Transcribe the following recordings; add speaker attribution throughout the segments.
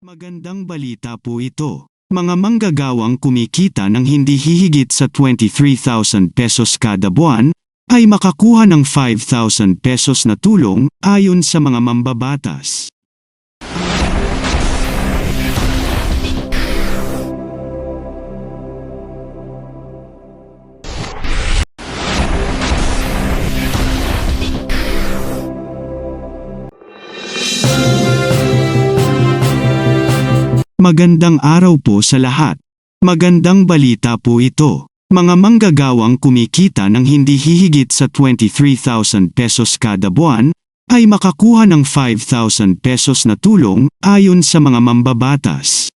Speaker 1: Magandang balita po ito. Mga manggagawang kumikita ng hindi hihigit sa 23,000 pesos kada buwan ay makakuha ng 5,000 pesos na tulong ayon sa mga mambabatas. Magandang araw po sa lahat. Magandang balita po ito. Mga manggagawang kumikita ng hindi hihigit sa 23,000 pesos kada buwan ay makakuha ng 5,000 pesos na tulong ayon sa mga mambabatas.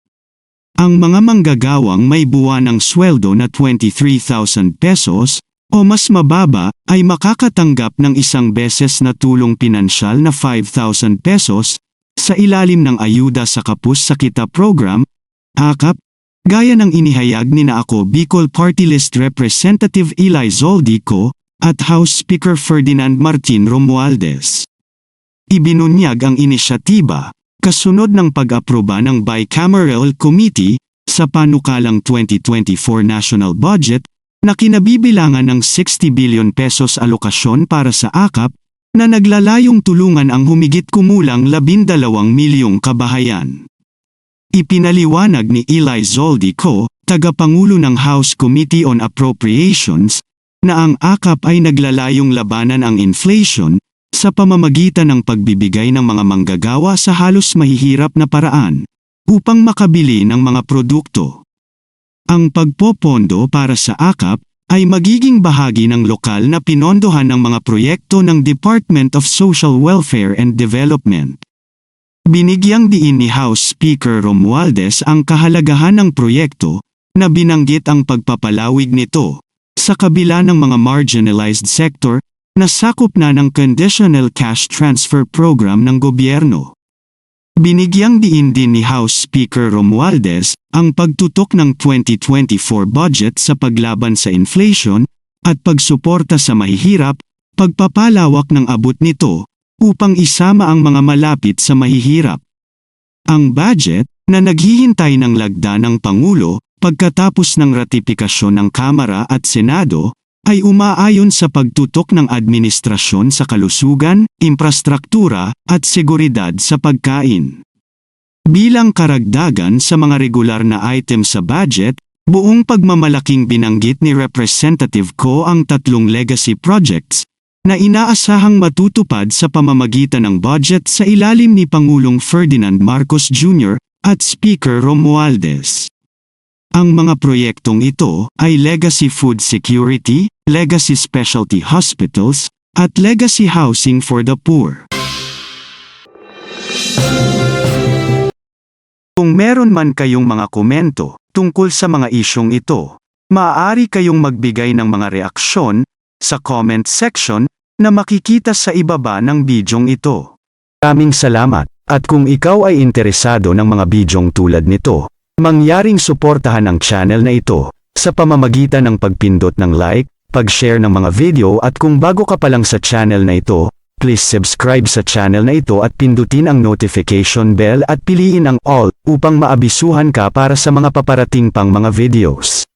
Speaker 1: Ang mga manggagawang may buwanang sweldo na 23,000 pesos o mas mababa ay makakatanggap ng isang beses na tulong pinansyal na 5,000 pesos sa ilalim ng Ayuda sa Kapus sa Kita Program, AKAP, gaya ng inihayag ni Ako Bicol Party List Representative Eli Zoldico at House Speaker Ferdinand Martin Romualdez. Ibinunyag ang inisyatiba kasunod ng pag-aproba ng Bicameral Committee sa panukalang 2024 National Budget na kinabibilangan ng 60 billion pesos alokasyon para sa AKAP na naglalayong tulungan ang humigit kumulang 12 milyong kabahayan. Ipinaliwanag ni Eli Zoldico, tagapangulo ng House Committee on Appropriations, na ang AKAP ay naglalayong labanan ang inflation sa pamamagitan ng pagbibigay ng mga manggagawa sa halos mahihirap na paraan upang makabili ng mga produkto. Ang pagpopondo para sa AKAP ay magiging bahagi ng lokal na pinondohan ng mga proyekto ng Department of Social Welfare and Development. Binigyang diin ni House Speaker Romualdez ang kahalagahan ng proyekto na binanggit ang pagpapalawig nito sa kabila ng mga marginalized sector na sakop na ng Conditional Cash Transfer Program ng gobyerno. Binigyang diin din ni House Speaker Romualdez ang pagtutok ng 2024 budget sa paglaban sa inflation at pagsuporta sa mahihirap, pagpapalawak ng abot nito upang isama ang mga malapit sa mahihirap. Ang budget na naghihintay ng lagda ng Pangulo pagkatapos ng ratifikasyon ng Kamara at Senado ay umaayon sa pagtutok ng administrasyon sa kalusugan, infrastruktura at seguridad sa pagkain. Bilang karagdagan sa mga regular na item sa budget, buong pagmamalaking binanggit ni Representative Ko ang 3 legacy projects na inaasahang matutupad sa pamamagitan ng budget sa ilalim ni Pangulong Ferdinand Marcos Jr. at Speaker Romualdez. Ang mga proyektong ito ay Legacy Food Security, Legacy Specialty Hospitals, at Legacy Housing for the Poor. Kung meron man kayong mga komento tungkol sa mga isyong ito, maaari kayong magbigay ng mga reaksyon sa comment section na makikita sa ibaba ng bidyong ito. Maraming salamat, at kung ikaw ay interesado ng mga bidyong tulad nito, mangyaring suportahan ang channel na ito sa pamamagitan ng pagpindot ng like, pag-share ng mga video at kung bago ka pa lang sa channel na ito, please subscribe sa channel na ito at pindutin ang notification bell at piliin ang all upang maabisuhan ka para sa mga paparating pang mga videos.